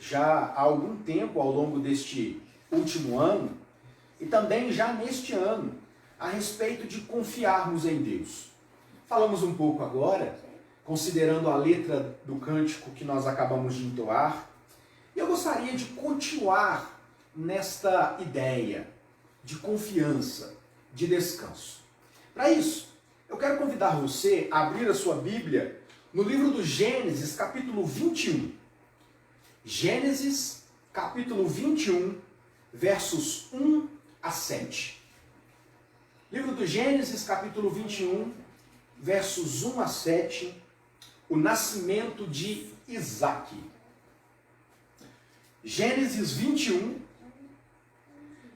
já há algum tempo ao longo deste último ano e também já neste ano a respeito de confiarmos em Deus. Falamos um pouco agora, considerando a letra do cântico que nós acabamos de entoar, e eu gostaria de continuar nesta ideia de confiança, de descanso. Para isso, eu quero convidar você a abrir a sua Bíblia no livro do Gênesis, capítulo 21. Gênesis, capítulo 21, versos 1 a 7. Livro do Gênesis, capítulo 21, versos 1 a 7, o nascimento de Isaque. Gênesis 21,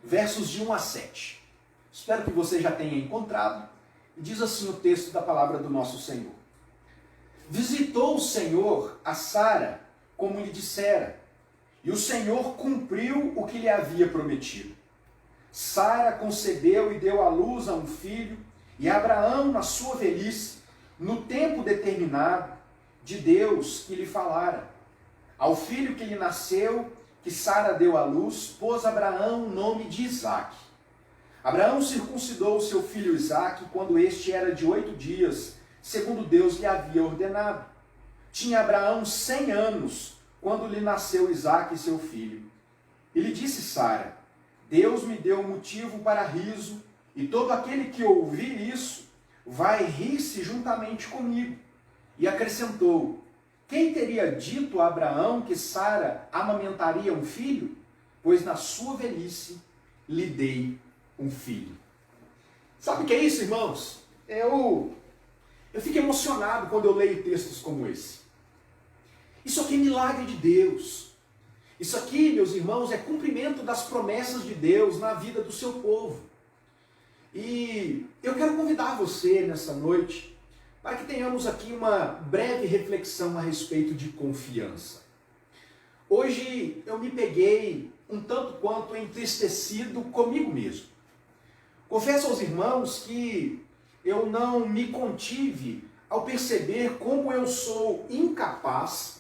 versos de 1 a 7. Espero que você já tenha encontrado. E diz assim o texto da palavra do nosso Senhor. Visitou o Senhor a Sara, como lhe dissera, e o Senhor cumpriu o que lhe havia prometido. Sara concebeu e deu à luz a um filho, e Abraão, na sua velhice, no tempo determinado de Deus que lhe falara. Ao filho que lhe nasceu, que Sara deu à luz, pôs Abraão o nome de Isaque. Abraão circuncidou o seu filho Isaque quando este era de 8 dias, segundo Deus lhe havia ordenado. Tinha Abraão 100 anos, quando lhe nasceu Isaque, seu filho. E lhe disse Sara, Deus me deu motivo para riso, e todo aquele que ouvir isso vai rir-se juntamente comigo. E acrescentou, quem teria dito a Abraão que Sara amamentaria um filho? Pois na sua velhice lhe dei um filho. Sabe o que é isso, irmãos? Eu fico emocionado quando eu leio textos como esse. Isso aqui é milagre de Deus. Isso aqui, meus irmãos, é cumprimento das promessas de Deus na vida do seu povo. E eu quero convidar você nessa noite para que tenhamos aqui uma breve reflexão a respeito de confiança. Hoje eu me peguei um tanto quanto entristecido comigo mesmo. Confesso aos irmãos que eu não me contive ao perceber como eu sou incapaz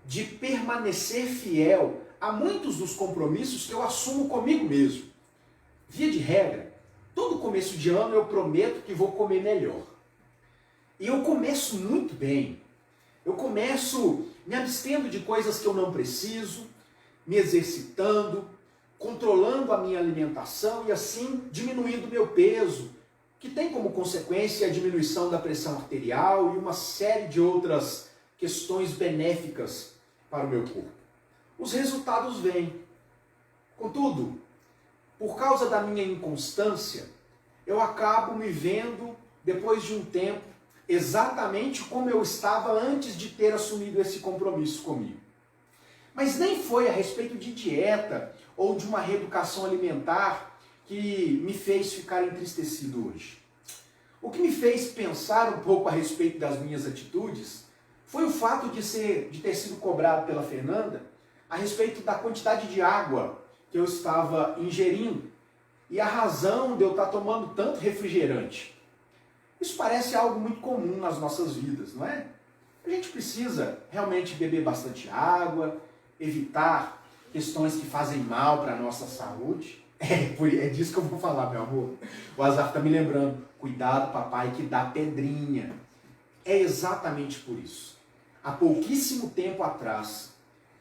de permanecer fiel a muitos dos compromissos que eu assumo comigo mesmo. Via de regra, todo começo de ano eu prometo que vou comer melhor. E eu começo muito bem. Eu começo me abstendo de coisas que eu não preciso, me exercitando, controlando a minha alimentação e assim diminuindo o meu peso, que tem como consequência a diminuição da pressão arterial e uma série de outras questões benéficas para o meu corpo. Os resultados vêm. Contudo, por causa da minha inconstância, eu acabo me vendo, depois de um tempo, exatamente como eu estava antes de ter assumido esse compromisso comigo. Mas nem foi a respeito de dieta ou de uma reeducação alimentar que me fez ficar entristecido hoje. O que me fez pensar um pouco a respeito das minhas atitudes foi o fato de ter sido cobrado pela Fernanda a respeito da quantidade de água que eu estava ingerindo e a razão de eu estar tomando tanto refrigerante. Isso parece algo muito comum nas nossas vidas, não é? A gente precisa realmente beber bastante água, evitar questões que fazem mal para a nossa saúde. É disso que eu vou falar, meu amor. O Azar está me lembrando. Cuidado, papai, que dá pedrinha. É exatamente por isso. Há pouquíssimo tempo atrás,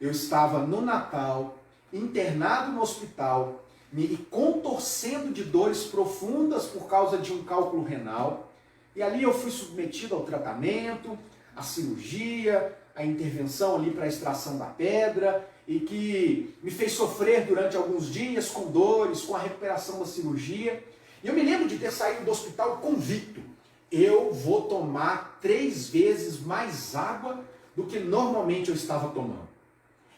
eu estava no Natal, internado no hospital, me contorcendo de dores profundas por causa de um cálculo renal. E ali eu fui submetido ao tratamento, à cirurgia, à intervenção ali para a extração da pedra, e que me fez sofrer durante alguns dias com dores, com a recuperação da cirurgia. E eu me lembro de ter saído do hospital convicto. Eu vou tomar 3 vezes mais água do que normalmente eu estava tomando.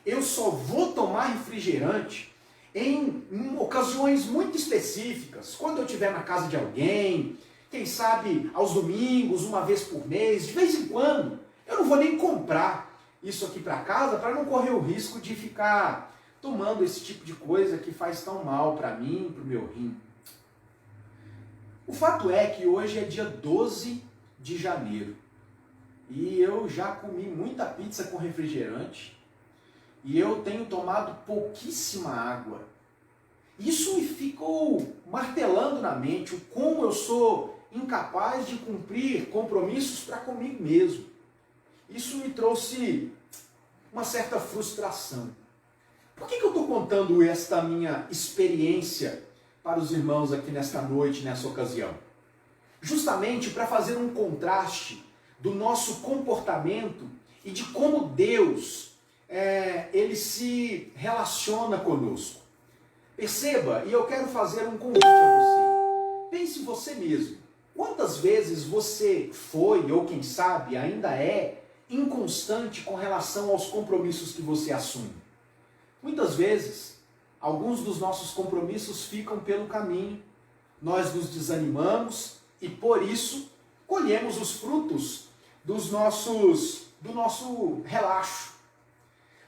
Eu só vou tomar refrigerante em ocasiões muito específicas, quando eu estiver na casa de alguém, quem sabe aos domingos, uma vez por mês, de vez em quando. Eu não vou nem comprar isso aqui para casa para não correr o risco de ficar tomando esse tipo de coisa que faz tão mal para mim, para o meu rim. O fato é que hoje é dia 12 de janeiro e eu já comi muita pizza com refrigerante e eu tenho tomado pouquíssima água. Isso me ficou martelando na mente o como eu sou incapaz de cumprir compromissos para comigo mesmo. Isso me trouxe uma certa frustração. Por que eu estou contando esta minha experiência para os irmãos aqui nesta noite, nessa ocasião? Justamente para fazer um contraste do nosso comportamento e de como Deus ele se relaciona conosco. Perceba, e eu quero fazer um convite a você. Pense você mesmo. Quantas vezes você foi, ou quem sabe ainda é, inconstante com relação aos compromissos que você assume? Muitas vezes, alguns dos nossos compromissos ficam pelo caminho, nós nos desanimamos e por isso colhemos os frutos do nosso relaxo.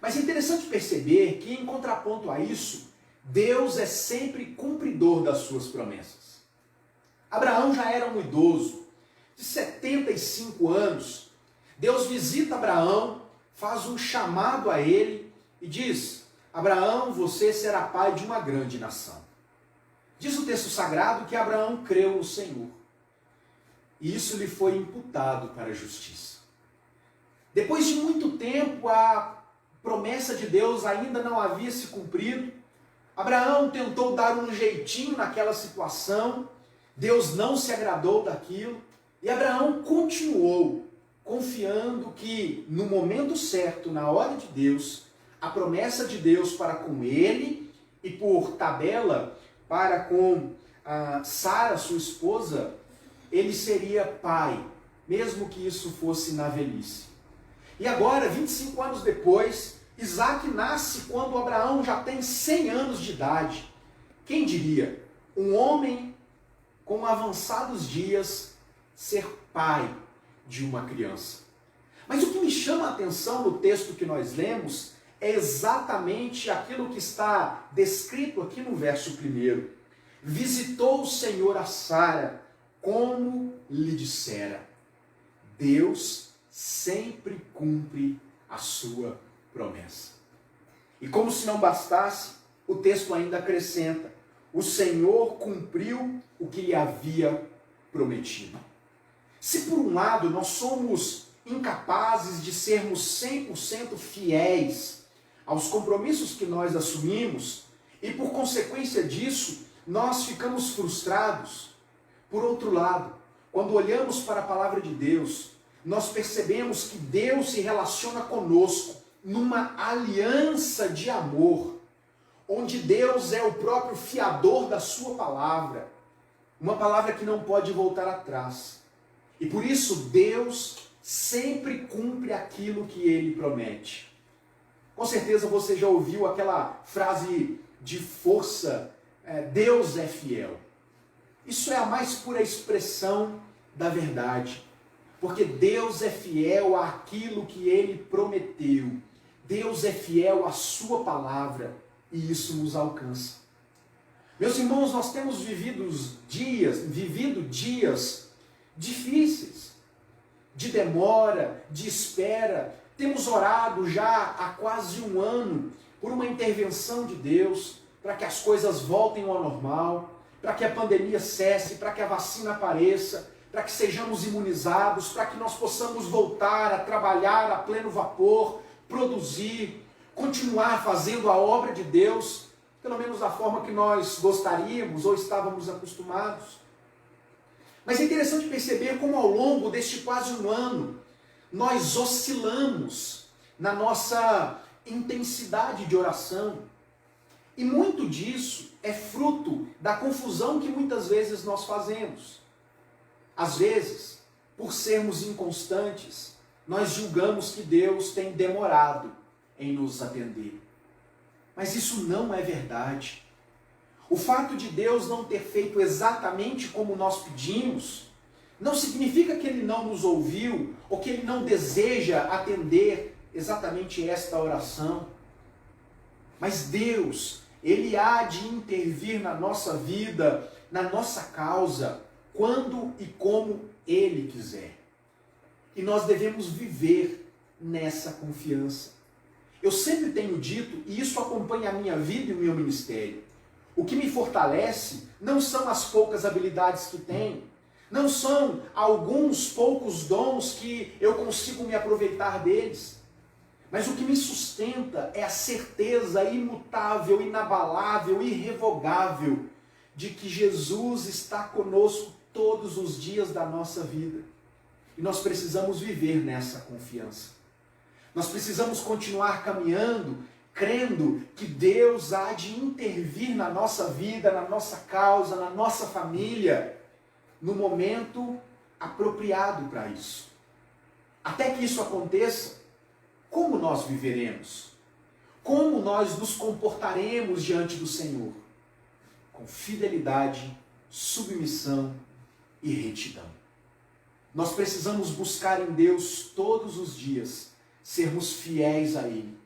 Mas é interessante perceber que, em contraponto a isso, Deus é sempre cumpridor das suas promessas. Abraão já era um idoso, de 75 anos. Deus visita Abraão, faz um chamado a ele e diz: Abraão, você será pai de uma grande nação. Diz o texto sagrado que Abraão creu no Senhor. E isso lhe foi imputado para a justiça. Depois de muito tempo, a promessa de Deus ainda não havia se cumprido. Abraão tentou dar um jeitinho naquela situação. Deus não se agradou daquilo. E Abraão continuou confiando que no momento certo, na hora de Deus, a promessa de Deus para com ele e por tabela para com Sara, sua esposa, ele seria pai, mesmo que isso fosse na velhice. E agora, 25 anos depois, Isaac nasce quando Abraão já tem 100 anos de idade. Quem diria? Um homem com avançados dias ser pai de uma criança. Mas o que me chama a atenção no texto que nós lemos é exatamente aquilo que está descrito aqui no verso 1. Visitou o Senhor a Sara, como lhe dissera. Deus sempre cumpre a sua promessa. E como se não bastasse, o texto ainda acrescenta: o Senhor cumpriu o que lhe havia prometido. Se por um lado nós somos incapazes de sermos 100% fiéis aos compromissos que nós assumimos, e por consequência disso, nós ficamos frustrados. Por outro lado, quando olhamos para a palavra de Deus, nós percebemos que Deus se relaciona conosco numa aliança de amor, onde Deus é o próprio fiador da sua palavra, uma palavra que não pode voltar atrás. E por isso Deus sempre cumpre aquilo que Ele promete. Com certeza você já ouviu aquela frase de força, Deus é fiel. Isso é a mais pura expressão da verdade. Porque Deus é fiel àquilo que Ele prometeu. Deus é fiel à sua palavra e isso nos alcança. Meus irmãos, nós temos vivido dias difíceis, de demora, de espera. Temos orado já há quase um ano por uma intervenção de Deus para que as coisas voltem ao normal, para que a pandemia cesse, para que a vacina apareça, para que sejamos imunizados, para que nós possamos voltar a trabalhar a pleno vapor, produzir, continuar fazendo a obra de Deus, pelo menos da forma que nós gostaríamos ou estávamos acostumados. Mas é interessante perceber como ao longo deste quase um ano, nós oscilamos na nossa intensidade de oração. E muito disso é fruto da confusão que muitas vezes nós fazemos. Às vezes, por sermos inconstantes, nós julgamos que Deus tem demorado em nos atender. Mas isso não é verdade. O fato de Deus não ter feito exatamente como nós pedimos, não significa que Ele não nos ouviu, ou que Ele não deseja atender exatamente esta oração. Mas Deus, Ele há de intervir na nossa vida, na nossa causa, quando e como Ele quiser. E nós devemos viver nessa confiança. Eu sempre tenho dito, e isso acompanha a minha vida e o meu ministério, o que me fortalece não são as poucas habilidades que tenho, não são alguns poucos dons que eu consigo me aproveitar deles, mas o que me sustenta é a certeza imutável, inabalável, irrevogável de que Jesus está conosco todos os dias da nossa vida. E nós precisamos viver nessa confiança. Nós precisamos continuar caminhando, crendo que Deus há de intervir na nossa vida, na nossa causa, na nossa família, no momento apropriado para isso. Até que isso aconteça, como nós viveremos? Como nós nos comportaremos diante do Senhor? Com fidelidade, submissão e retidão. Nós precisamos buscar em Deus todos os dias, sermos fiéis a Ele,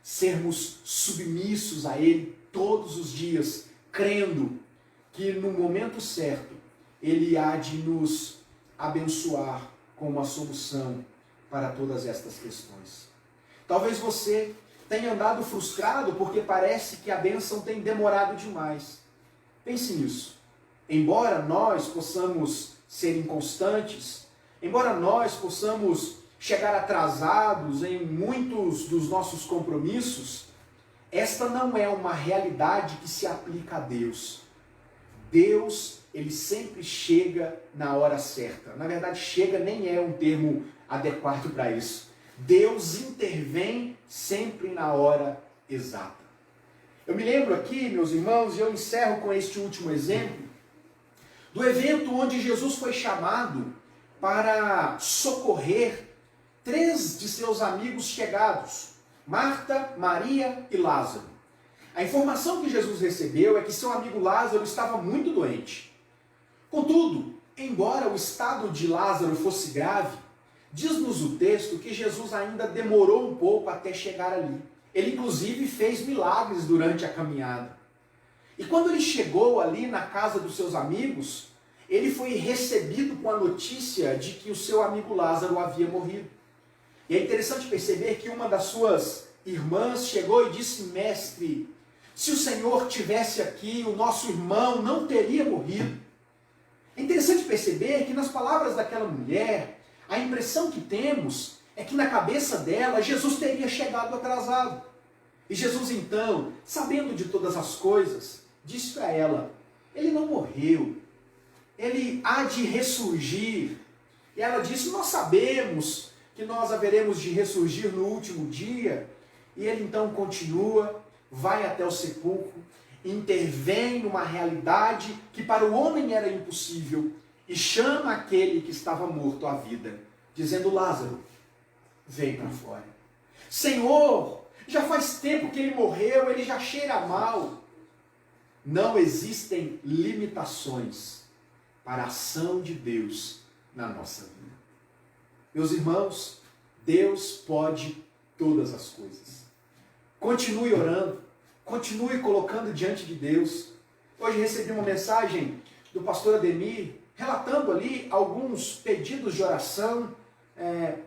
sermos submissos a Ele todos os dias, crendo que no momento certo Ele há de nos abençoar com uma solução para todas estas questões. Talvez você tenha andado frustrado porque parece que a bênção tem demorado demais. Pense nisso. Embora nós possamos ser inconstantes, embora nós possamos chegar atrasados em muitos dos nossos compromissos, esta não é uma realidade que se aplica a Deus. Deus, ele sempre chega na hora certa. Na verdade, chega nem é um termo adequado para isso. Deus intervém sempre na hora exata. Eu me lembro aqui, meus irmãos, e eu encerro com este último exemplo, do evento onde Jesus foi chamado para socorrer 3 de seus amigos chegados, Marta, Maria e Lázaro. A informação que Jesus recebeu é que seu amigo Lázaro estava muito doente. Contudo, embora o estado de Lázaro fosse grave, diz-nos o texto que Jesus ainda demorou um pouco até chegar ali. Ele inclusive fez milagres durante a caminhada. E quando ele chegou ali na casa dos seus amigos, ele foi recebido com a notícia de que o seu amigo Lázaro havia morrido. E é interessante perceber que uma das suas irmãs chegou e disse: mestre, se o Senhor tivesse aqui, o nosso irmão não teria morrido. É interessante perceber que nas palavras daquela mulher, a impressão que temos é que na cabeça dela, Jesus teria chegado atrasado. E Jesus então, sabendo de todas as coisas, disse para ela: ele não morreu, ele há de ressurgir. E ela disse: nós sabemos que nós haveremos de ressurgir no último dia. E ele então continua, vai até o sepulcro, intervém numa realidade que para o homem era impossível e chama aquele que estava morto à vida, dizendo: Lázaro, vem para fora. Senhor, já faz tempo que ele morreu, ele já cheira mal. Não existem limitações para a ação de Deus na nossa vida. Meus irmãos, Deus pode todas as coisas. Continue orando, continue colocando diante de Deus. Hoje recebi uma mensagem do pastor Ademir, relatando ali alguns pedidos de oração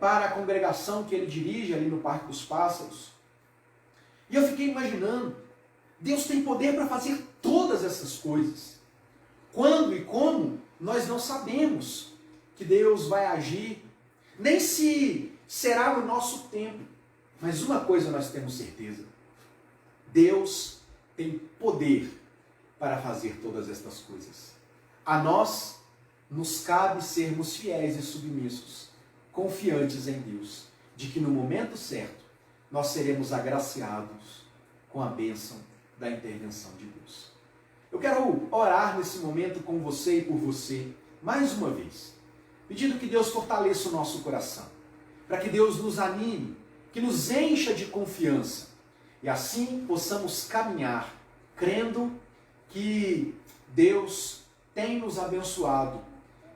para a congregação que ele dirige ali no Parque dos Pássaros. E eu fiquei imaginando, Deus tem poder para fazer todas essas coisas. Quando e como, nós não sabemos que Deus vai agir, nem se será no nosso tempo. Mas uma coisa nós temos certeza: Deus tem poder para fazer todas estas coisas. A nós nos cabe sermos fiéis e submissos, confiantes em Deus, de que no momento certo nós seremos agraciados com a bênção da intervenção de Deus. Eu quero orar nesse momento com você e por você, mais uma vez, pedindo que Deus fortaleça o nosso coração, para que Deus nos anime, que nos encha de confiança, e assim possamos caminhar, crendo que Deus tem nos abençoado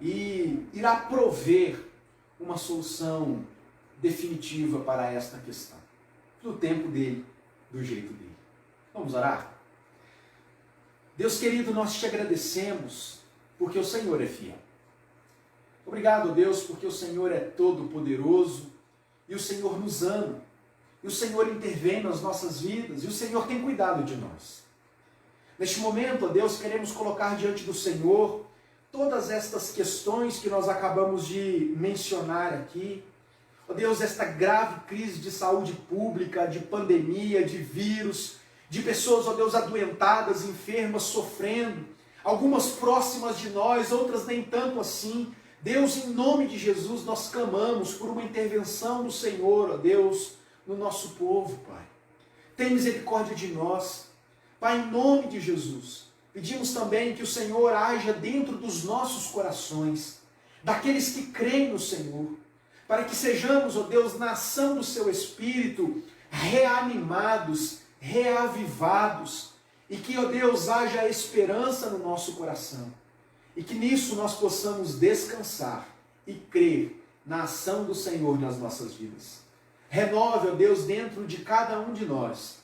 e irá prover uma solução definitiva para esta questão, no tempo dele, do jeito dele. Vamos orar? Deus querido, nós te agradecemos porque o Senhor é fiel. Obrigado, Deus, porque o Senhor é todo poderoso e o Senhor nos ama. e o Senhor intervém nas nossas vidas, e o Senhor tem cuidado de nós. Neste momento, ó Deus, queremos colocar diante do Senhor todas estas questões que nós acabamos de mencionar aqui. Ó Deus, esta grave crise de saúde pública, de pandemia, de vírus, de pessoas, ó Deus, adoentadas, enfermas, sofrendo, algumas próximas de nós, outras nem tanto assim. Deus, em nome de Jesus, nós clamamos por uma intervenção do Senhor, ó Deus, no nosso povo, Pai. Tem misericórdia de nós. Pai, em nome de Jesus, pedimos também que o Senhor haja dentro dos nossos corações, daqueles que creem no Senhor, para que sejamos, ó Deus, na ação do Seu Espírito, reanimados, reavivados, e que, ó Deus, haja esperança no nosso coração, e que nisso nós possamos descansar e crer na ação do Senhor nas nossas vidas. Renove, ó Deus, dentro de cada um de nós,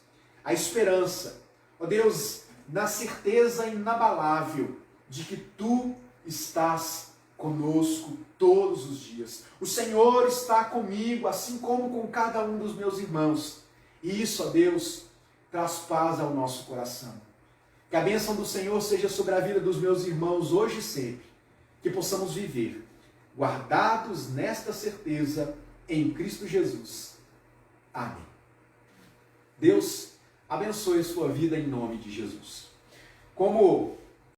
a esperança, ó Deus, na certeza inabalável de que Tu estás conosco todos os dias. O Senhor está comigo, assim como com cada um dos meus irmãos. E isso, ó Deus, traz paz ao nosso coração. Que a bênção do Senhor seja sobre a vida dos meus irmãos hoje e sempre. Que possamos viver guardados nesta certeza em Cristo Jesus. Amém. Deus abençoe a sua vida em nome de Jesus. Como